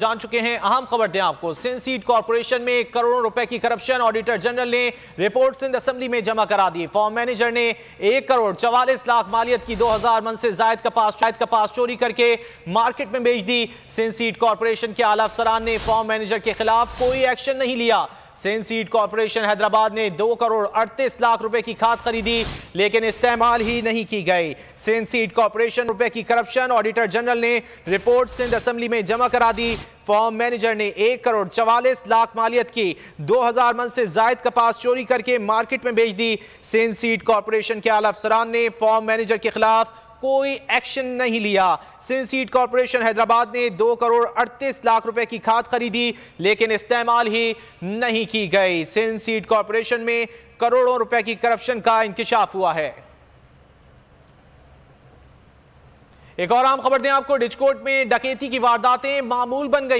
जान चुके हैं। अहम खबर दें आपको, सिंध सीड कॉर्पोरेशन में करोड़ों रुपए की करप्शन ऑडिटर जनरल ने रिपोर्ट सिंध असेंबली में जमा करा दी। फॉर्म मैनेजर ने 1 करोड़ 44 लाख मालियत की 2000 मन से जायद कपास चोरी करके मार्केट में बेच दी। सिंध सीड कॉर्पोरेशन के आला अफसरान ने फॉर्म मैनेजर के खिलाफ कोई एक्शन नहीं लिया। सिंध सीड कॉर्पोरेशन हैदराबाद ने 2 करोड़ 38 लाख रुपए की खाद खरीदी, लेकिन इस्तेमाल ही नहीं की गई। सिंध सीड कॉर्पोरेशन रुपए की करप्शन ऑडिटर जनरल ने रिपोर्ट सिंध असेंबली में जमा करा दी। फॉर्म मैनेजर ने 1 करोड़ 44 लाख मालियत की 2000 मन से जायद कपास चोरी करके मार्केट में बेच दी। सिंध सीड कॉर्पोरेशन के आला अफसरान ने फॉर्म मैनेजर के खिलाफ कोई एक्शन नहीं लिया। सिंध सीड कॉर्पोरेशन हैदराबाद ने 2 करोड़ 38 लाख रुपए की खाद खरीदी, लेकिन इस्तेमाल ही नहीं की गई। सिंध सीड कॉर्पोरेशन में करोड़ों रुपए की करप्शन का इंकिशाफ हुआ है। एक और आम खबर दें आपको, डिचकोट में डकैती की वारदातें मामूल बन गई।